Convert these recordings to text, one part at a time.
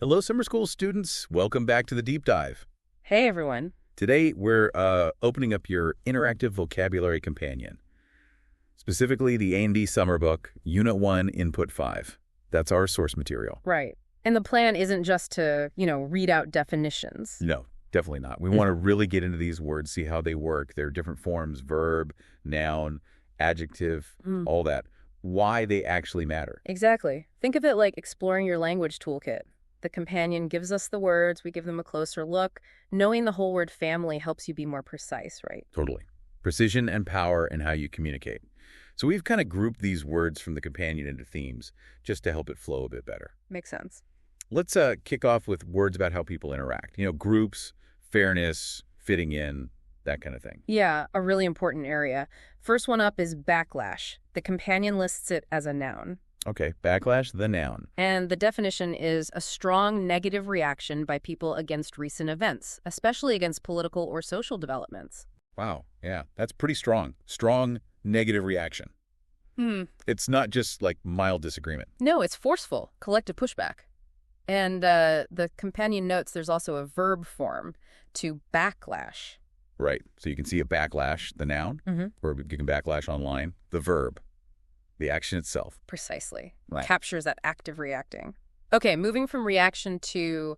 Hello, summer school students. Welcome back to the Deep Dive. Hey, everyone. Today, we're opening up your interactive vocabulary companion, specifically the A&D Summer Book, Unit 1, Input 5. That's our source material. Right. And the plan isn't just to, read out definitions. No, definitely not. We want to really get into these words, see how they work, their different forms, verb, noun, adjective, all that, why they actually matter. Exactly. Think of it like exploring your language toolkit. The companion gives us the words, we give them a closer look. Knowing the whole word family helps you be more precise, right? Totally. Precision and power in how you communicate. So we've kind of grouped these words from the companion into themes just to help it flow a bit better. Makes sense. Let's kick off with words about how people interact. Groups, fairness, fitting in, that kind of thing. Yeah, a really important area. First one up is backlash. The companion lists it as a noun. Okay, backlash, the noun. And the definition is a strong negative reaction by people against recent events, especially against political or social developments. Wow, yeah, that's pretty strong. Strong negative reaction. It's not just like mild disagreement. No, it's forceful, collective pushback. And the companion notes there's also a verb form to backlash. Right, so you can see a backlash, the noun, or you can backlash online, the verb, the action itself. Precisely. Right. Captures that active reacting. Okay, moving from reaction to,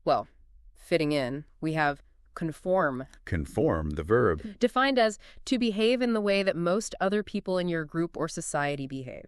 well, fitting in, we have conform. Conform, the verb. Defined as to behave in the way that most other people in your group or society behave.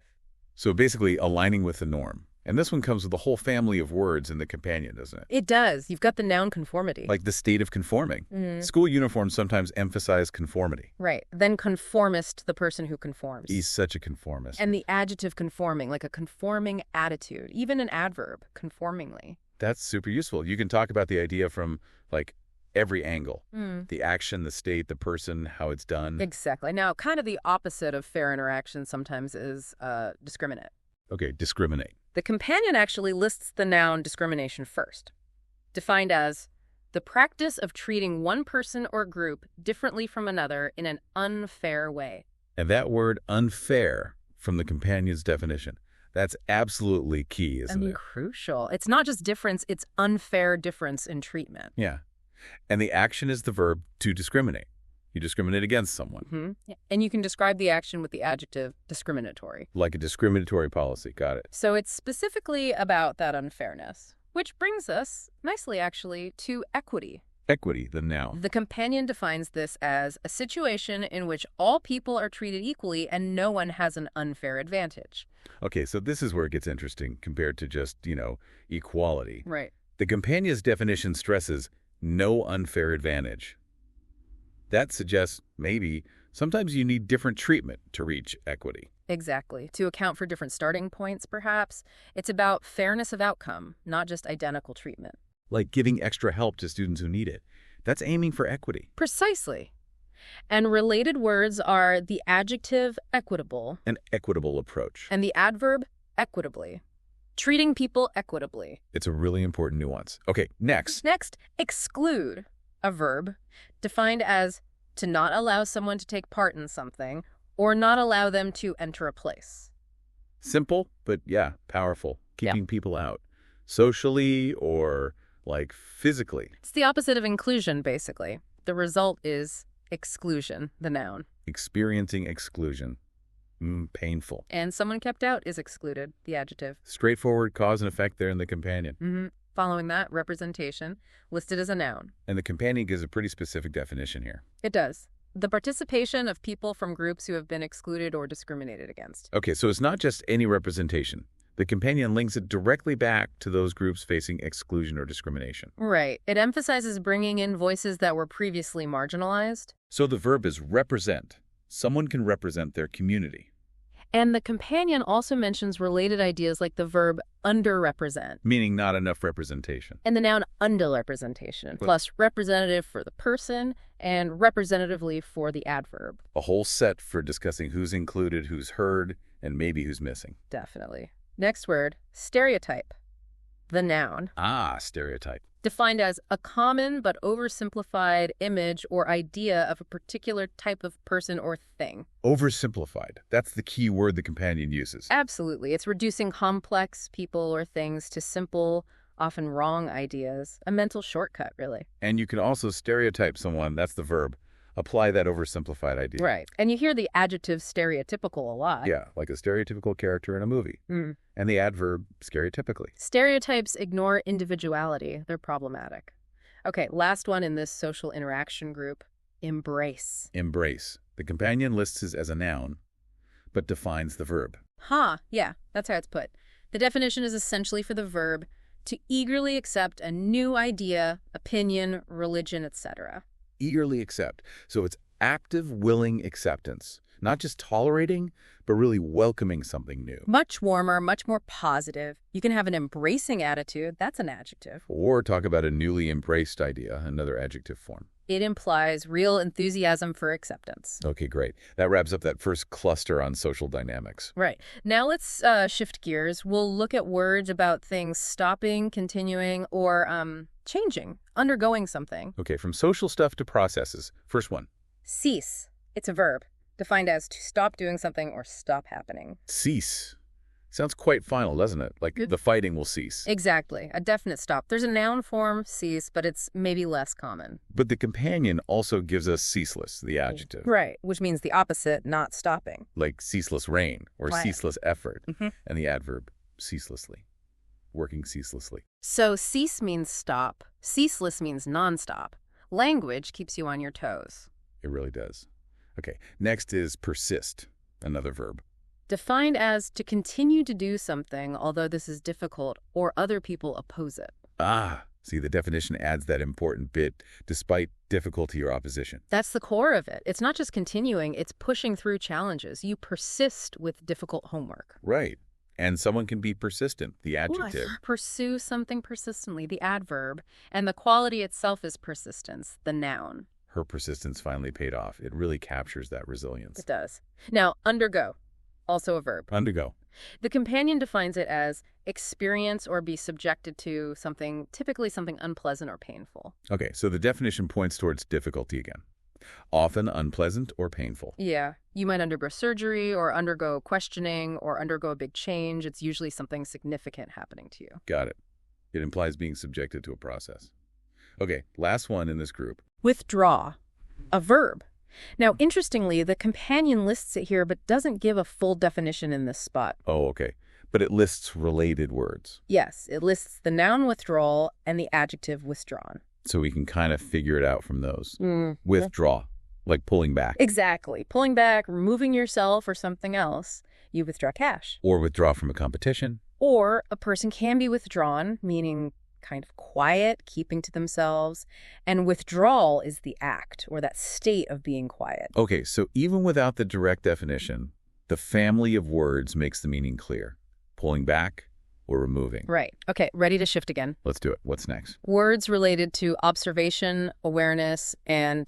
So basically aligning with the norm. And this one comes with a whole family of words in the companion, doesn't it? It does. You've got the noun conformity. Like the state of conforming. School uniforms sometimes emphasize conformity. Right. Then conformist, the person who conforms. He's such a conformist. And the adjective conforming, like a conforming attitude. Even an adverb, conformingly. That's super useful. You can talk about the idea from like every angle. The action, the state, the person, how it's done. Exactly. Now, kind of the opposite of fair interaction sometimes is discriminate. Okay, discriminate. The companion actually lists the noun discrimination first, defined as the practice of treating one person or group differently from another in an unfair way. And that word unfair from the companion's definition, that's absolutely key, isn't it? Crucial. It's not just difference, it's unfair difference in treatment. Yeah. And the action is the verb to discriminate. You discriminate against someone. Yeah. And you can describe the action with the adjective discriminatory. Like a discriminatory policy. Got it. So it's specifically about that unfairness, which brings us, nicely actually, to equity. Equity, the noun. The companion defines this as a situation in which all people are treated equally and no one has an unfair advantage. Okay, so this is where it gets interesting compared to just, equality. Right. The companion's definition stresses no unfair advantage. That suggests maybe sometimes you need different treatment to reach equity. Exactly. To account for different starting points, perhaps. It's about fairness of outcome, not just identical treatment. Like giving extra help to students who need it. That's aiming for equity. Precisely. And related words are the adjective equitable. An equitable approach. And the adverb equitably. Treating people equitably. It's a really important nuance. Okay, next. Next, exclude. A verb, defined as to not allow someone to take part in something or not allow them to enter a place. Simple, but yeah, powerful. Keeping people out. Socially or like physically. It's the opposite of inclusion, basically. The result is exclusion, the noun. Experiencing exclusion. Painful. And someone kept out is excluded, the adjective. Straightforward cause and effect there in the companion. Following that, representation, listed as a noun. And the companion gives a pretty specific definition here. It does. The participation of people from groups who have been excluded or discriminated against. Okay, so it's not just any representation. The companion links it directly back to those groups facing exclusion or discrimination. Right. It emphasizes bringing in voices that were previously marginalized. So the verb is represent. Someone can represent their community. And the companion also mentions related ideas like the verb underrepresent. Meaning not enough representation. And the noun underrepresentation, plus representative for the person and representatively for the adverb. A whole set for discussing who's included, who's heard, and maybe who's missing. Definitely. Next word, stereotype. The noun. Stereotype. Defined as a common but oversimplified image or idea of a particular type of person or thing. Oversimplified. That's the key word the companion uses. Absolutely. It's reducing complex people or things to simple, often wrong ideas, a mental shortcut, really. And you can also stereotype someone, that's the verb. Apply that oversimplified idea. Right. And you hear the adjective stereotypical a lot. Yeah, like a stereotypical character in a movie. And the adverb stereotypically. Stereotypes ignore individuality. They're problematic. Okay, last one in this social interaction group, embrace. Embrace. The companion lists it as a noun, but defines the verb. Yeah, that's how it's put. The definition is essentially for the verb to eagerly accept a new idea, opinion, religion, etc. Eagerly accept. So it's active, willing acceptance. Not just tolerating, but really welcoming something new. Much warmer, much more positive. You can have an embracing attitude. That's an adjective. Or talk about a newly embraced idea, another adjective form. It implies real enthusiasm for acceptance. Okay, great. That wraps up that first cluster on social dynamics. Right. Now let's shift gears. We'll look at words about things stopping, continuing, or changing, undergoing something. Okay, from social stuff to processes. First one. Cease. It's a verb, defined as to stop doing something or stop happening. Cease. Sounds quite final, doesn't it? Like the fighting will cease. Exactly. A definite stop. There's a noun form, cease, but it's maybe less common. But the companion also gives us ceaseless, the adjective. Right, which means the opposite, not stopping. Like ceaseless rain or Right. ceaseless effort. And the adverb ceaselessly. Working ceaselessly. So cease means stop. Ceaseless means nonstop. Language keeps you on your toes. It really does. Okay, next is persist, another verb. Defined as to continue to do something, although this is difficult, or other people oppose it. See, the definition adds that important bit, despite difficulty or opposition. That's the core of it. It's not just continuing, it's pushing through challenges. You persist with difficult homework. Right. And someone can be persistent, the adjective. Pursue something persistently, the adverb. And the quality itself is persistence, the noun. Her persistence finally paid off. It really captures that resilience. It does. Now, undergo. Also a verb. Undergo. The companion defines it as experience or be subjected to something, typically something unpleasant or painful. Okay, so the definition points towards difficulty again. Often unpleasant or painful. Yeah. You might undergo surgery or undergo questioning or undergo a big change. It's usually something significant happening to you. Got it. It implies being subjected to a process. Okay, last one in this group. Withdraw. A verb. Now, interestingly, the companion lists it here but doesn't give a full definition in this spot. Oh, okay. But it lists related words. Yes, it lists the noun withdrawal and the adjective withdrawn. So we can kind of figure it out from those. Withdraw, like pulling back. Exactly. Pulling back, removing yourself or something else. You withdraw cash. Or withdraw from a competition. Or a person can be withdrawn, meaning kind of quiet, keeping to themselves. And withdrawal is the act or that state of being quiet. Okay, so even without the direct definition, the family of words makes the meaning clear. Pulling back or removing. Right. Okay, ready to shift again. Let's do it. What's next? Words related to observation, awareness, and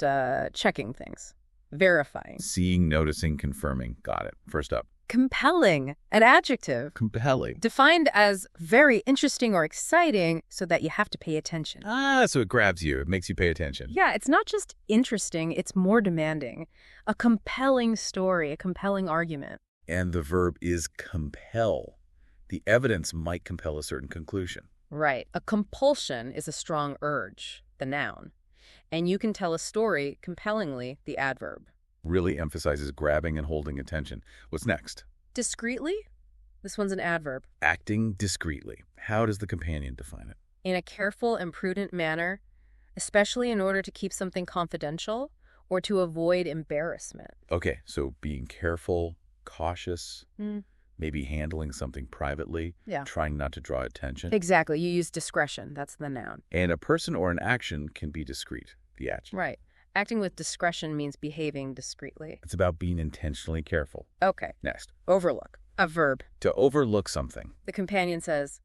checking things. Verifying. Seeing, noticing, confirming. Got it. First up. Compelling. An adjective. Compelling. Defined as very interesting or exciting so that you have to pay attention. So it grabs you. It makes you pay attention. Yeah, it's not just interesting, it's more demanding. A compelling story, a compelling argument. And the verb is compel. The evidence might compel a certain conclusion. Right. A compulsion is a strong urge, the noun. And you can tell a story compellingly, the adverb. Really emphasizes grabbing and holding attention. What's next? Discreetly? This one's an adverb. Acting discreetly. How does the companion define it? In a careful and prudent manner, especially in order to keep something confidential or to avoid embarrassment. Okay, so being careful, cautious, maybe handling something privately, trying not to draw attention. Exactly. You use discretion. That's the noun. And a person or an action can be discreet, the adjective. Right. Acting with discretion means behaving discreetly. It's about being intentionally careful. Okay. Next. Overlook. A verb. To overlook something. The companion says,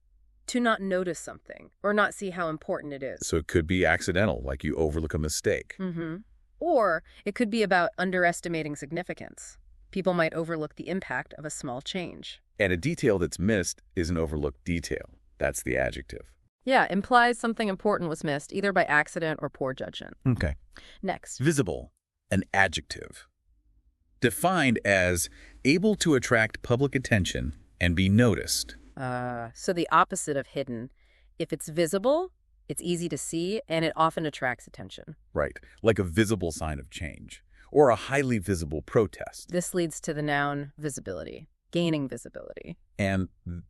to not notice something or not see how important it is. So it could be accidental, like you overlook a mistake. Or it could be about underestimating significance. People might overlook the impact of a small change. And a detail that's missed is an overlooked detail. That's the adjective. Yeah, implies something important was missed, either by accident or poor judgment. Okay. Next. Visible, an adjective. Defined as able to attract public attention and be noticed. So the opposite of hidden. If it's visible, it's easy to see, and it often attracts attention. Right, like a visible sign of change, or a highly visible protest. This leads to the noun visibility, gaining visibility. And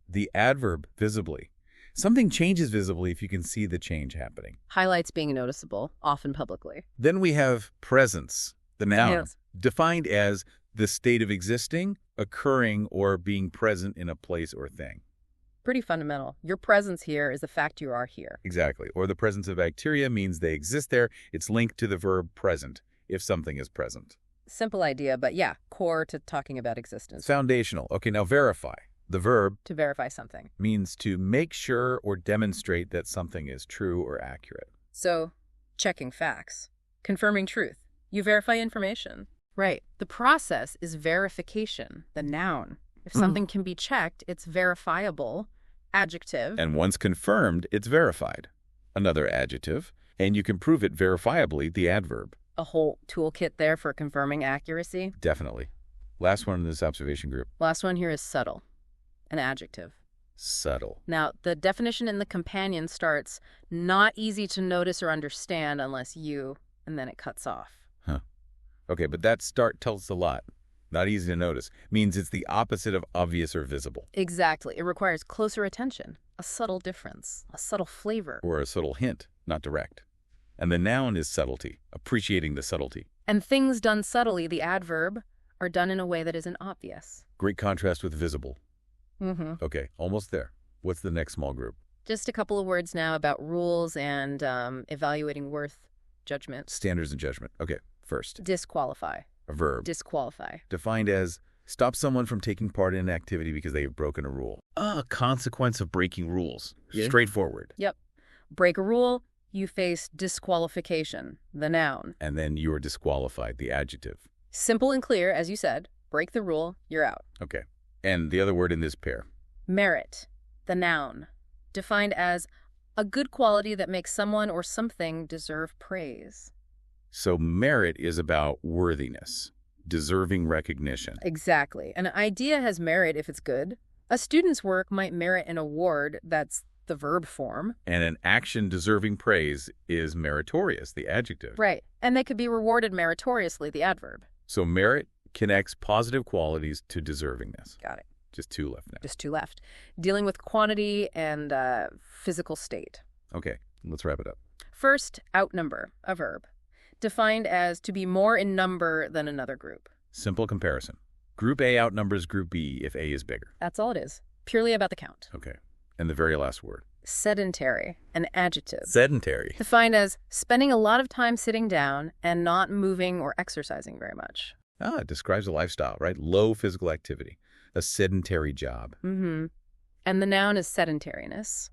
the adverb visibly. Something changes visibly if you can see the change happening. Highlights being noticeable, often publicly. Then we have presence, the noun, Yes. defined as the state of existing, occurring, or being present in a place or thing. Pretty fundamental. Your presence here is the fact you are here. Exactly. Or the presence of bacteria means they exist there. It's linked to the verb present, if something is present. Simple idea, but yeah, core to talking about existence. Foundational. Okay, now verify. The verb To verify something. means to make sure or demonstrate that something is true or accurate. So, checking facts. Confirming truth. You verify information. Right. The process is verification, the noun. If something can be checked, it's verifiable. Adjective. And once confirmed, it's verified. Another adjective. And you can prove it verifiably, the adverb. A whole toolkit there for confirming accuracy. Definitely. Last one in this observation group. Last one here is subtle. An adjective. Subtle. Now, the definition in the companion starts, not easy to notice or understand unless you, and then it cuts off. Okay, but that start tells us a lot. Not easy to notice. Means it's the opposite of obvious or visible. Exactly. It requires closer attention, a subtle difference, a subtle flavor. Or a subtle hint, not direct. And the noun is subtlety, appreciating the subtlety. And things done subtly, the adverb, are done in a way that isn't obvious. Great contrast with visible. Mm-hmm. Okay, almost there. What's the next small group? Just a couple of words now about rules and evaluating worth judgment. Standards and judgment. Okay, first, Disqualify. a verb. Disqualify. Defined as stop someone from taking part in an activity because they have broken a rule. A consequence of breaking rules. Yeah. Straightforward. Yep. Break a rule, you face disqualification, the noun. And then you are disqualified, the adjective. Simple and clear, as you said. Break the rule, you're out. Okay. And the other word in this pair. Merit, the noun. Defined as a good quality that makes someone or something deserve praise. So merit is about worthiness, deserving recognition. Exactly. An idea has merit if it's good. A student's work might merit an award, that's the verb form. And an action deserving praise is meritorious, the adjective. Right. And they could be rewarded meritoriously, the adverb. So merit connects positive qualities to deservingness. Got it. Just two left now. Just two left. Dealing with quantity and physical state. Okay, let's wrap it up. First, outnumber, a verb. Defined as to be more in number than another group. Simple comparison. Group A outnumbers Group B if A is bigger. That's all it is. Purely about the count. Okay. And the very last word. Sedentary, an adjective. Sedentary. Defined as spending a lot of time sitting down and not moving or exercising very much. It describes a lifestyle, right? Low physical activity. A sedentary job. Mm-hmm. And the noun is sedentariness,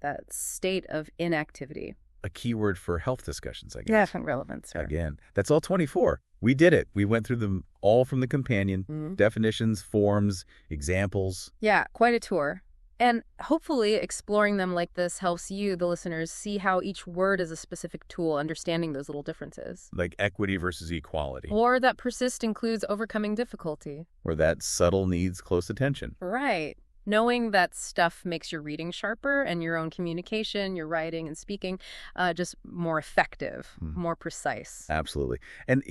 that state of inactivity. A keyword for health discussions, I guess. Definite relevance, sir. Again, that's all 24. We did it. We went through them all from the companion. Mhm. Definitions, forms, examples. Yeah, quite a tour. And hopefully exploring them like this helps you, the listeners, see how each word is a specific tool, understanding those little differences. Like equity versus equality. Or that persist includes overcoming difficulty. Or that subtle needs close attention. Right. Knowing that stuff makes your reading sharper and your own communication, your writing and speaking, just more effective, more precise. Absolutely. And,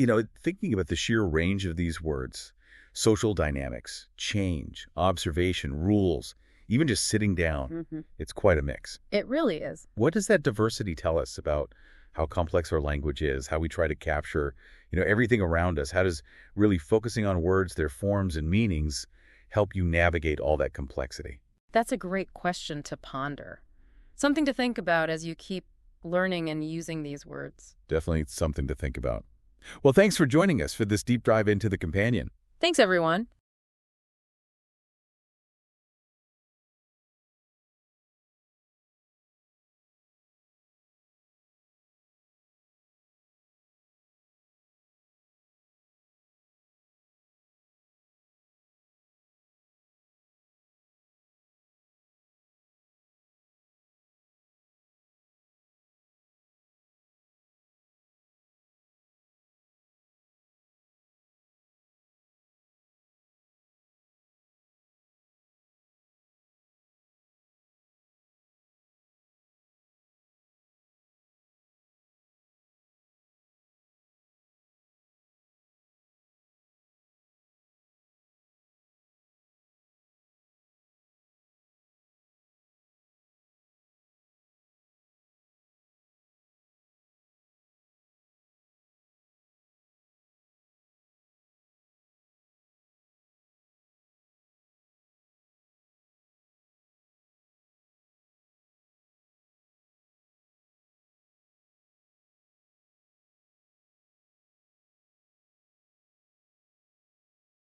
thinking about the sheer range of these words, social dynamics, change, observation, rules, even just sitting down, it's quite a mix. It really is. What does that diversity tell us about how complex our language is, how we try to capture, everything around us? How does really focusing on words, their forms and meanings help you navigate all that complexity? That's a great question to ponder. Something to think about as you keep learning and using these words. Definitely something to think about. Well, thanks for joining us for this deep dive into the companion. Thanks, everyone.